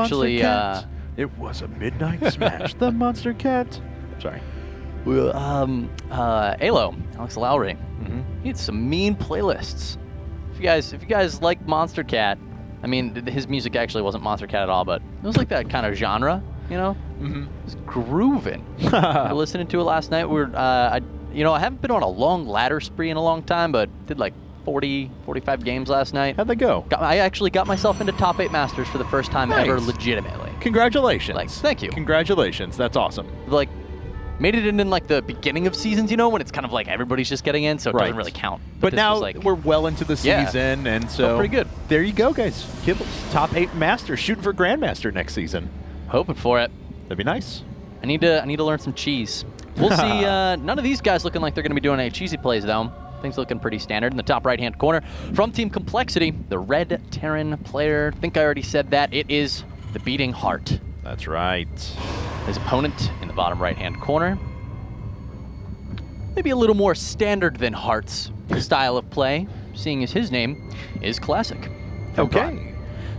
actually... It was a midnight smash. The Monster Cat. Sorry. Alo, Alex Lowry. He had some mean playlists. If you guys like Monster Cat, I mean, his music actually wasn't Monster Cat at all, but it was like that kind of genre, you know? It was grooving. I was listening to it last night. I haven't been on a long ladder spree in a long time, but did like 40, 45 games last night. How'd they go? I actually got myself into top 8 Masters for the first time ever, legitimately. Congratulations. Like, thank you. Congratulations. That's awesome. Like, made it in like the beginning of seasons, you know, when it's kind of like everybody's just getting in, so it doesn't really count. But now we're well into the season, and so pretty good. There you go, guys. Kibbles, top 8 Masters, shooting for Grandmaster next season. Hoping for it. That'd be nice. I need to learn some cheese. We'll see. None of these guys looking like they're going to be doing any cheesy plays, though. Things looking pretty standard. In the top right-hand corner, from Team compLexity, the red Terran player. I think I already said that. It is the Beating Heart. That's right. His opponent in the bottom right-hand corner. Maybe a little more standard than Heart's style of play, seeing as his name is Classic. Okay.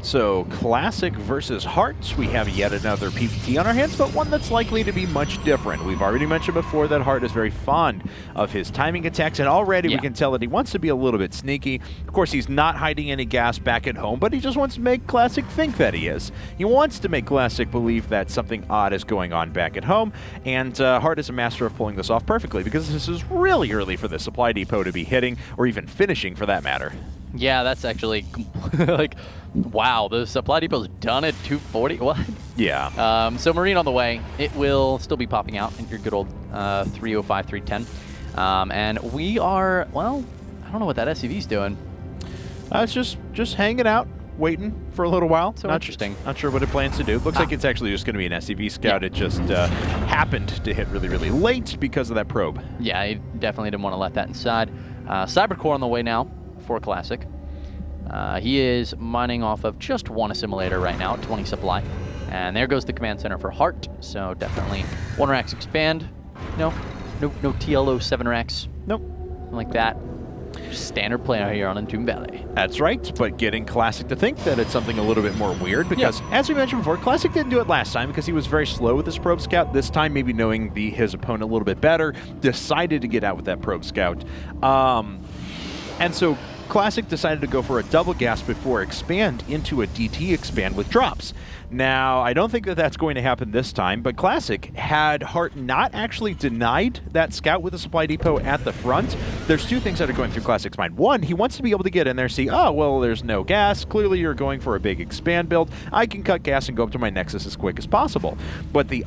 So, Classic versus Hearts. We have yet another PPT on our hands, but one that's likely to be much different. We've already mentioned before that Heart is very fond of his timing attacks, and already we can tell that he wants to be a little bit sneaky. Of course, he's not hiding any gas back at home, but he just wants to make Classic think that he is. He wants to make Classic believe that something odd is going on back at home, and Heart is a master of pulling this off perfectly, because this is really early for the supply depot to be hitting, or even finishing for that matter. Yeah, that's actually like, wow, the supply depot's done at 240. What? Yeah. So Marine on the way. It will still be popping out in your good old 305, 310. And we are, well, I don't know what that SUV's doing. It's just hanging out, waiting for a little while. So interesting. Not sure what it plans to do. Looks like it's actually just going to be an SUV Scout. It just happened to hit really, really late because of that probe. Yeah, I definitely didn't want to let that inside. Cybercore on the way now for Classic. He is mining off of just one assimilator right now, 20 supply. And there goes the command center for Heart. So definitely 1 racks expand. No TLO 7 racks. Nope. Nothing like that. Just standard play out here on Entomb Valley. That's right, but getting Classic to think that it's something a little bit more weird because, as we mentioned before, Classic didn't do it last time because he was very slow with his probe scout. This time, maybe knowing his opponent a little bit better, decided to get out with that probe scout. And so Classic decided to go for a double gas before expand into a DT expand with drops. Now, I don't think that that's going to happen this time, but Classic, had Heart not actually denied that scout with the supply depot at the front, there's 2 things that are going through Classic's mind. One, he wants to be able to get in there and see, oh, well, there's no gas. Clearly, you're going for a big expand build. I can cut gas and go up to my Nexus as quick as possible. But the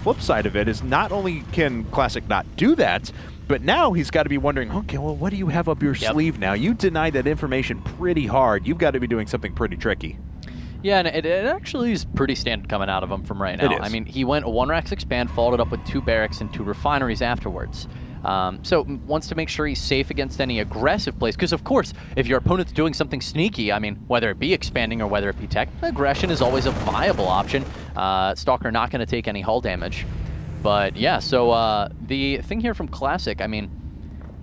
flip side of it is not only can Classic not do that, but now he's got to be wondering, okay, well, what do you have up your sleeve now? You denied that information pretty hard. You've got to be doing something pretty tricky. Yeah, and it actually is pretty standard coming out of him from right now. It is. I mean, he went 1 racks expand, followed it up with 2 barracks and 2 refineries afterwards. So wants to make sure he's safe against any aggressive plays. Because, of course, if your opponent's doing something sneaky, I mean, whether it be expanding or whether it be tech, aggression is always a viable option. Stalker not going to take any hull damage. But yeah, so the thing here from Classic, I mean,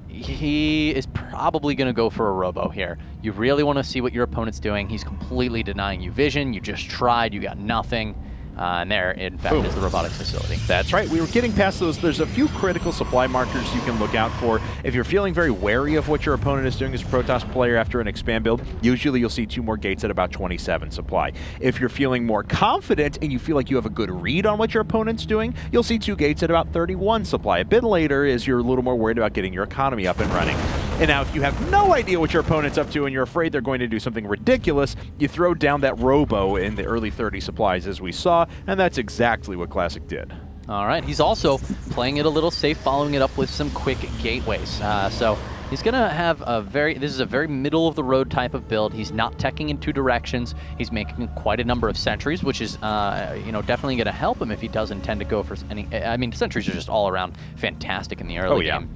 he is probably going to go for a robo here. You really want to see what your opponent's doing. He's completely denying you vision. You just tried. You got nothing. And there, in fact, is the robotics facility. That's right. We were getting past those. There's a few critical supply markers you can look out for. If you're feeling very wary of what your opponent is doing as a Protoss player after an expand build, usually you'll see 2 more gates at about 27 supply. If you're feeling more confident and you feel like you have a good read on what your opponent's doing, you'll see 2 gates at about 31 supply. A bit later is you're a little more worried about getting your economy up and running. And now if you have no idea what your opponent's up to and you're afraid they're going to do something ridiculous, you throw down that robo in the early 30 supplies as we saw, and that's exactly what Classic did. All right, he's also playing it a little safe, following it up with some quick gateways. So he's going to have this is a very middle-of-the-road type of build. He's not teching in 2 directions. He's making quite a number of sentries, which is, definitely going to help him if he does intend to go for any... I mean, sentries are just all around fantastic in the early game.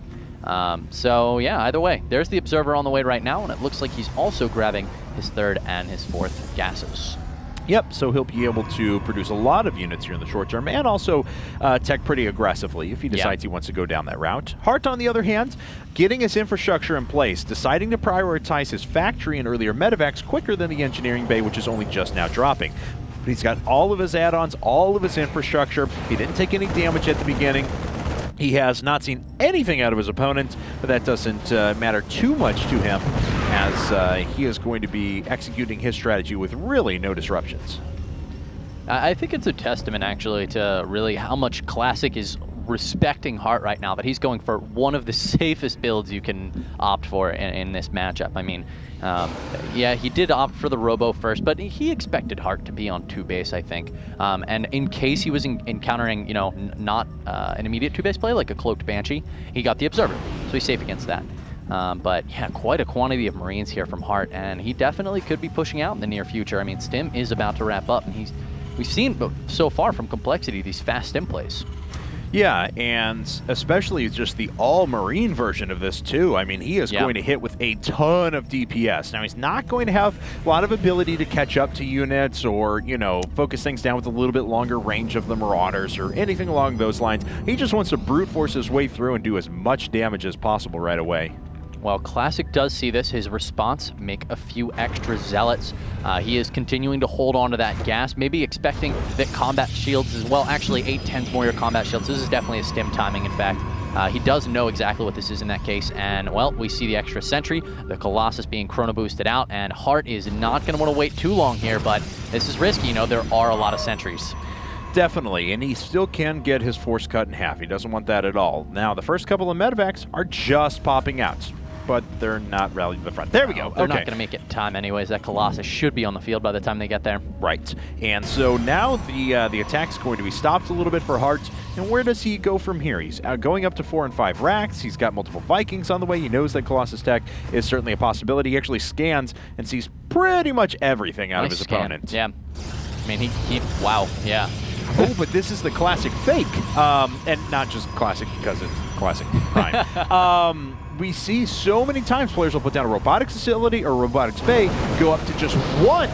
So yeah, either way, there's the Observer on the way right now, and it looks like he's also grabbing his 3rd and his 4th gases. Yep, so he'll be able to produce a lot of units here in the short term and also tech pretty aggressively if he decides he wants to go down that route. Heart, on the other hand, getting his infrastructure in place, deciding to prioritize his factory and earlier medevacs quicker than the engineering bay, which is only just now dropping. but he's got all of his add-ons, all of his infrastructure. He didn't take any damage at the beginning. He has not seen anything out of his opponent, but that doesn't matter too much to him, as he is going to be executing his strategy with really no disruptions. I think it's a testament, actually, to really how much Classic is respecting Hart right now, that he's going for one of the safest builds you can opt for in this matchup. I mean, yeah, he did opt for the Robo first, but he expected Hart to be on 2-base, I think. And in case he was encountering, you know, not an immediate 2-base play like a Cloaked Banshee, he got the Observer, so he's safe against that. But yeah, quite a quantity of Marines here from Hart, and he definitely could be pushing out in the near future. I mean, Stim is about to wrap up, and we've seen so far from compLexity these fast Stim plays. Yeah, and especially just the all-Marine version of this, too. I mean, he is going to hit with a ton of DPS. Now, he's not going to have a lot of ability to catch up to units or, you know, focus things down with a little bit longer range of the Marauders or anything along those lines. He just wants to brute force his way through and do as much damage as possible right away. Well, Classic does see this. His response, make a few extra Zealots. He is continuing to hold on to that gas, maybe expecting that combat shields as well. Actually, 8-10's more your combat shields. This is definitely a Stim timing, in fact. He does know exactly what this is in that case, and, well, we see the extra sentry, the Colossus being chrono boosted out, and Hart is not going to want to wait too long here, but this is risky. You know, there are a lot of sentries. Definitely, and he still can get his force cut in half. He doesn't want that at all. Now, the first couple of medevacs are just popping out, but they're not rallied to the front. There we go. They're not going to make it in time anyways. That Colossus should be on the field by the time they get there. Right. And so now the attack's going to be stopped a little bit for Hart. And where does he go from here? He's going up to 4 and 5 racks. He's got multiple Vikings on the way. He knows that Colossus tech is certainly a possibility. He actually scans and sees pretty much everything out of his opponent. Yeah. I mean, he wow, yeah. Oh, but this is the Classic fake. And not just Classic because it's Classic Prime. We see so many times players will put down a robotics facility or a robotics bay, go up to just one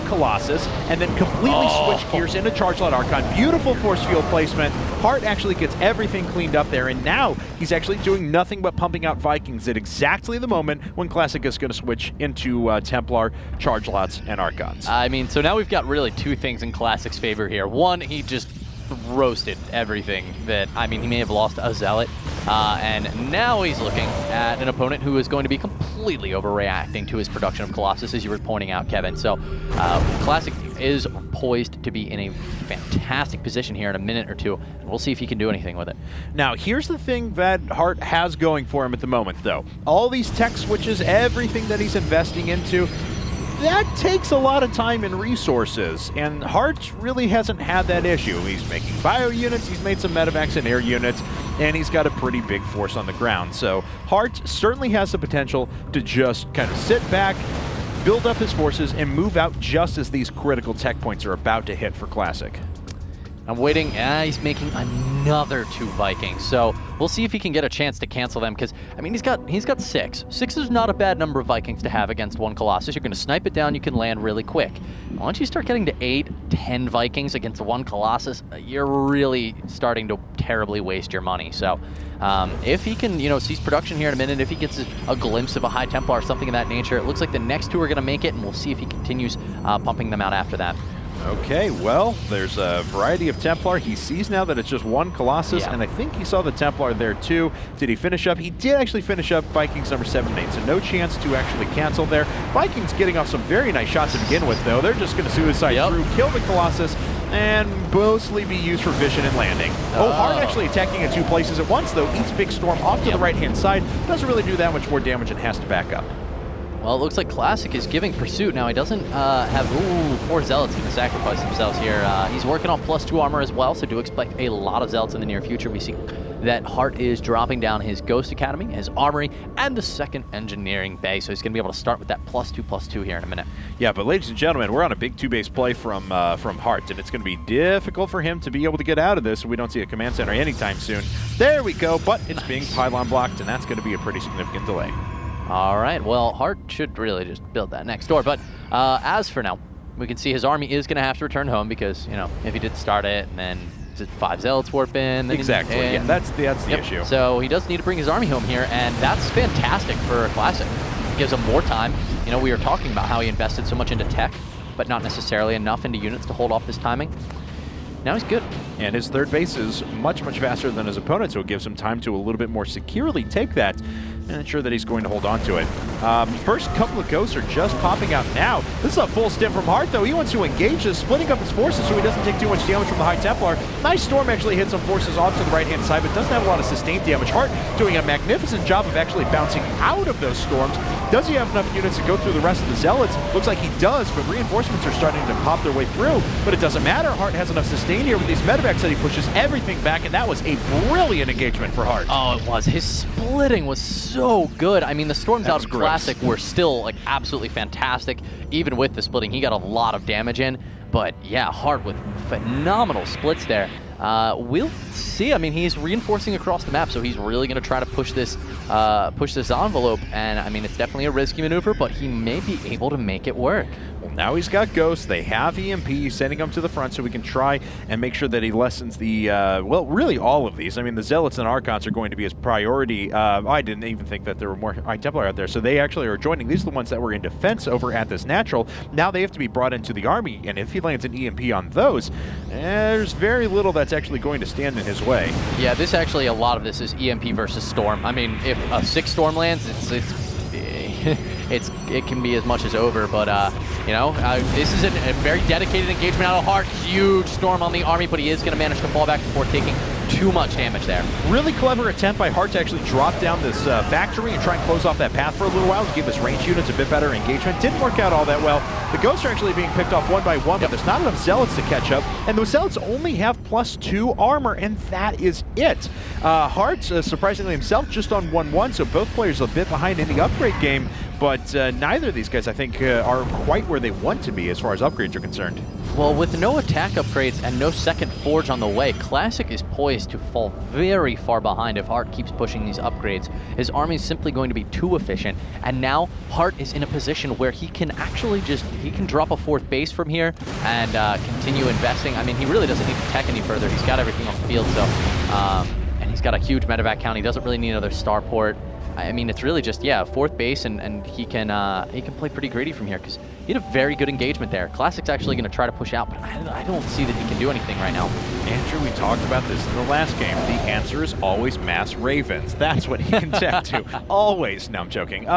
Colossus, and then completely switch gears into Charge Lot Archon. Beautiful force field placement. Hart actually gets everything cleaned up there, and now he's actually doing nothing but pumping out Vikings at exactly the moment when Classic is going to switch into Templar, Charge Lots, and Archons. I mean, so now we've got really two things in Classic's favor here. One, he just roasted everything that, I mean, he may have lost a Zealot, and now he's looking at an opponent who is going to be completely overreacting to his production of Colossus, as you were pointing out, Kevin. So Classic is poised to be in a fantastic position here in a minute or two, and we'll see if he can do anything with it. Now, here's the thing that Hart has going for him at the moment, though. All these tech switches, everything that he's investing into, that takes a lot of time and resources, and Hart really hasn't had that issue. He's making bio units, he's made some medevacs and air units, and he's got a pretty big force on the ground. So Hart certainly has the potential to just kind of sit back, build up his forces, and move out just as these critical tech points are about to hit for Classic. I'm waiting. He's making another 2 Vikings, so we'll see if he can get a chance to cancel them, because, I mean, he's got 6. 6 is not a bad number of Vikings to have against one Colossus. You're going to snipe it down, you can land really quick. Once you start getting to 8, 10 Vikings against one Colossus, you're really starting to terribly waste your money. So if he can, you know, cease production here in a minute, if he gets a glimpse of a High Templar or something of that nature, it looks like the next 2 are going to make it, and we'll see if he continues pumping them out after that. Okay, well, there's a variety of Templar. He sees now that it's just one Colossus, and I think he saw the Templar there too. Did he finish up? He did actually finish up Vikings number 7 and 8, so no chance to actually cancel there. Vikings getting off some very nice shots to begin with, though. They're just going to suicide through, kill the Colossus, and mostly be used for vision and landing. Hart actually attacking in 2 places at once, though. Eats Big Storm off to the right-hand side. Doesn't really do that much more damage and has to back up. Well, it looks like Classic is giving pursuit. Now, he doesn't have 4 Zealots going to sacrifice themselves here. He's working on +2 armor as well, so do expect a lot of Zealots in the near future. We see that Hart is dropping down his Ghost Academy, his Armory, and the 2nd Engineering Bay, so he's going to be able to start with that +2/+2 here in a minute. Yeah, but ladies and gentlemen, we're on a big 2-base play from Hart, and it's going to be difficult for him to be able to get out of this, so we don't see a command center anytime soon. There we go, but it's being pylon blocked, and that's going to be a pretty significant delay. All right, well, Hart should really just build that next door, but as for now, we can see his army is going to have to return home because, you know, if he did start it and then 5 Zealots warp in. Exactly, yeah, that's the issue. So he does need to bring his army home here, and that's fantastic for Classic. It gives him more time. You know, we were talking about how he invested so much into tech. but not necessarily enough into units to hold off this timing. Now he's good. And his third base is much, much faster than his opponent, so it gives him time to a little bit more securely take that and ensure that he's going to hold on to it. First couple of ghosts are just popping out now. This is a full stim from Hart, though. He wants to engage this, splitting up his forces so he doesn't take too much damage from the High Templar. Nice Storm actually hits some forces off to the right-hand side, but doesn't have a lot of sustained damage. Hart doing a magnificent job of actually bouncing out of those storms. Does he have enough units to go through the rest of the Zealots? Looks like he does, but reinforcements are starting to pop their way through. But it doesn't matter. Hart has enough sustain here with these medevacs that he pushes everything back, and that was a brilliant engagement for Hart. Oh, it was. His splitting was so good. I mean, the storms out of Classic were still like absolutely fantastic. Even with the splitting, he got a lot of damage in. But yeah, Hart with phenomenal splits there. We'll see. I mean, he's reinforcing across the map, so he's really going to try to push this envelope. And I mean, it's definitely a risky maneuver, but he may be able to make it work. Well, now he's got Ghosts. They have EMP, sending him to the front so we can try and make sure that he lessens the, well, really all of these. I mean, the Zealots and Archons are going to be his priority. I didn't even think that there were more High Templar out there, so they actually are joining. These are the ones that were in defense over at this natural. Now they have to be brought into the army, and if he lands an EMP on those, there's very little that's actually going to stand in his way. Yeah, this actually, a lot of this is EMP versus Storm. I mean, if a 6 Storm lands, it can be as much as over, but you know, this is a very dedicated engagement out of Hart. Huge Storm on the army, but he is going to manage to fall back before taking too much damage there. Really clever attempt by Hart to actually drop down this factory and try and close off that path for a little while to give his range units a bit better engagement. Didn't work out all that well. The Ghosts are actually being picked off one by one, but there's not enough Zealots to catch up, and those Zealots only have +2 armor, and that is it. Hart, surprisingly himself, just on 1-1, so both players a bit behind in the upgrade game, but neither of these guys, I think, are quite where they want to be as far as upgrades are concerned. Well, with no attack upgrades and no second forge on the way, Classic is poised to fall very far behind if Hart keeps pushing these upgrades. His army is simply going to be too efficient, and now Hart is in a position where he can actually he can drop a 4th base from here and continue investing. I mean, he really doesn't need to tech any further. He's got everything on the field, so, and he's got a huge medevac count. He doesn't really need another starport. I mean, it's really just, yeah, 4th base, and he can play pretty greedy from here because he had a very good engagement there. Classic's actually going to try to push out, but I don't see that he can do anything right now. Andrew, we talked about this in the last game. The answer is always mass Ravens. That's what he can tech to. Always. No, I'm joking.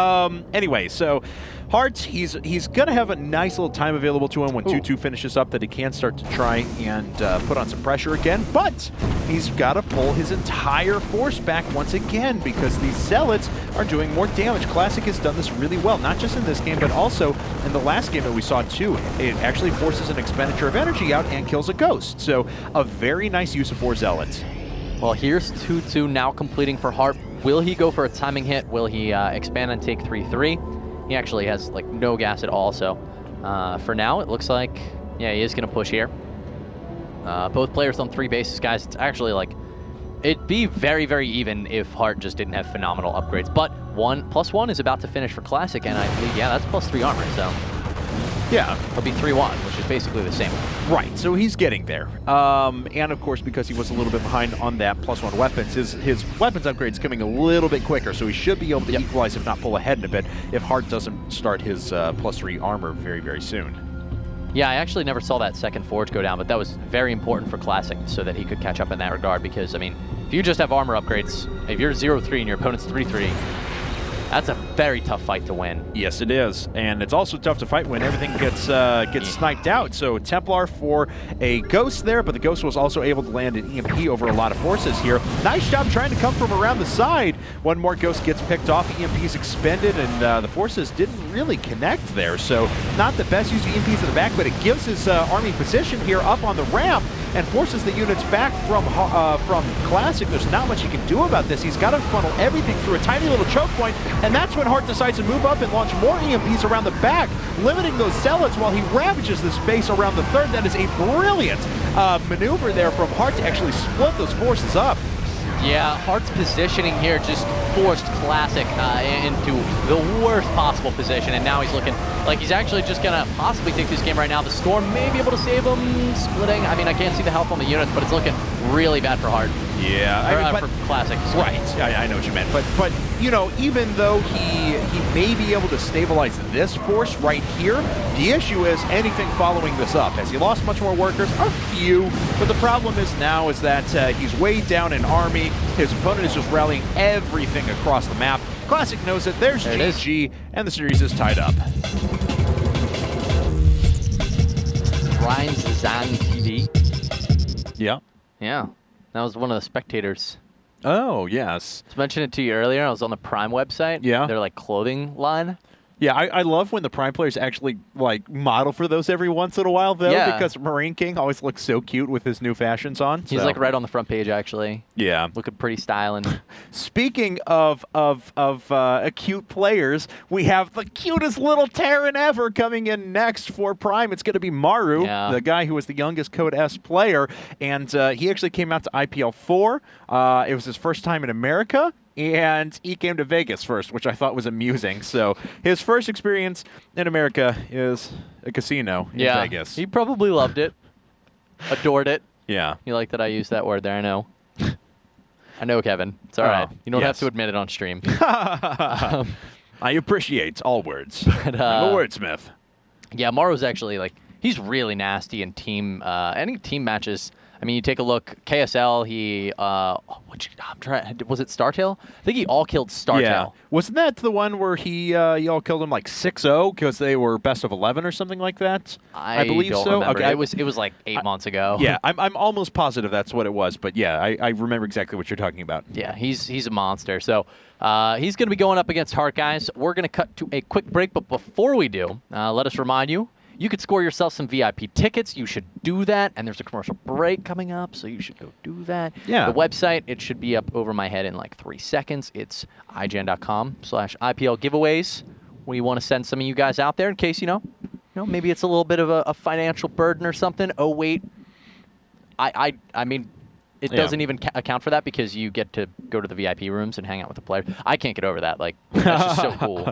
Anyway, so Hart, he's going to have a nice little time available to him when 2-2 finishes up that he can start to try and put on some pressure again, but he's got to pull his entire force back once again because these Zealots are doing more damage. Classic has done this really well, not just in this game, but also in the last game that we saw too. It actually forces an expenditure of energy out and kills a Ghost, so a very nice use of 4 Zealots. Well, here's 2-2 now completing for Hart. Will he go for a timing hit? Will he expand and take 3-3? He actually has like no gas at all, so for now it looks like, yeah, he is going to push here. Both players on 3 bases, guys. It's actually like, it'd be very, very even if Hart just didn't have phenomenal upgrades. But +1 is about to finish for Classic, and I believe, yeah, that's +3 armor, so yeah, he'll be 3-1, which is basically the same. Right, so he's getting there. And of course, because he was a little bit behind on that +1 weapons, his weapons upgrade's coming a little bit quicker, so he should be able to equalize, if not pull ahead in a bit, if Hart doesn't start his +3 armor very, very soon. Yeah, I actually never saw that second forge go down, but that was very important for Classic so that he could catch up in that regard, because, I mean, if you just have armor upgrades, if you're 0-3 and your opponent's 3-3, that's a very tough fight to win. Yes, it is, and it's also tough to fight when everything gets sniped out. So Templar for a Ghost there, but the Ghost was also able to land an EMP over a lot of forces here. Nice job trying to come from around the side. One more Ghost gets picked off, EMP's expended, and the forces didn't really connect there. So not the best use of EMPs in the back, but it gives his army position here up on the ramp and forces the units back from Classic. There's not much he can do about this. He's got to funnel everything through a tiny little choke point, and that's when Hart decides to move up and launch more EMPs around the back, limiting those Zealots while he ravages the space around the 3rd. That is a brilliant maneuver there from Hart to actually split those forces up. Yeah, Hart's positioning here just forced Classic into the worst possible position, and now he's looking like he's actually just going to possibly take this game right now. The Storm may be able to save him, splitting. I mean, I can't see the health on the units, but it's looking really bad for Hart. Yeah, for Classic. Right, I know what you meant, but you know, even though he may be able to stabilize this force right here, the issue is anything following this up. As he lost much more workers, a few, but the problem is now is that he's way down in army. His opponent is just rallying everything across the map. Classic knows it. There's GG, and the series is tied up. Ryan Zang TV. Yeah. Yeah, that was one of the spectators. Oh, yes. I mentioned it to you earlier. I was on the Prime website. Yeah. Their like clothing line. Yeah, I love when the Prime players actually like model for those every once in a while, though, because Marine King always looks so cute with his new fashions on. He's like right on the front page, actually. Yeah, looking pretty styling. Speaking of cute players, we have the cutest little Terran ever coming in next for Prime. It's going to be Maru, the guy who was the youngest Code S player, and he actually came out to IPL 4. It was his first time in America. And he came to Vegas first, which I thought was amusing. So his first experience in America is a casino in Vegas. He probably loved it, adored it. Yeah. You like that I used that word there, I know. I know, Kevin. It's all right. You don't have to admit it on stream. I appreciate all words. But, I'm a wordsmith. Yeah, Maru's actually, like, he's really nasty in team, any team matches. I mean, you take a look, KSL, he, was it Startail? I think he all-killed Startail. Yeah. Wasn't that the one where he all-killed him like 6-0 because they were best of 11 or something like that? I believe don't so. remember. Okay. It was like 8 months ago. Yeah, I'm almost positive that's what it was, but yeah, I remember exactly what you're talking about. Yeah, he's a monster. So he's going to be going up against Hart, guys. We're going to cut to a quick break, but before we do, let us remind you, you could score yourself some VIP tickets. You should do that. And there's a commercial break coming up, so you should go do that. Yeah. The website, it should be up over my head in like 3 seconds. It's IGN.com/IPL giveaways. We want to send some of you guys out there in case, you know, maybe it's a little bit of a financial burden or something. Oh, wait. I mean, it doesn't even account for that because you get to go to the VIP rooms and hang out with the players. I can't get over that. Like, that's just so cool.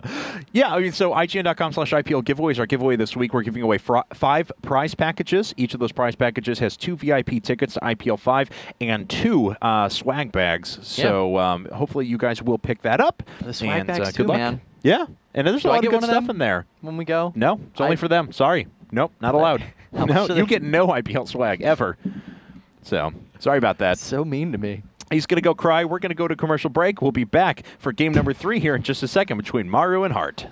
Yeah, I mean, so IGN.com/IPL giveaways. Our giveaway this week, we're giving away 5 prize packages. Each of those prize packages has 2 VIP tickets to IPL 5 and 2 swag bags. So hopefully you guys will pick that up. The swag bags good too, luck. man. Yeah, and there's a lot of good stuff in there. When we go? No, it's only for them. Sorry. Nope, not allowed. No, you get no IPL swag ever. So, sorry about that. So mean to me. He's going to go cry. We're going to go to commercial break. We'll be back for game number 3 here in just a second between Maru and Hart.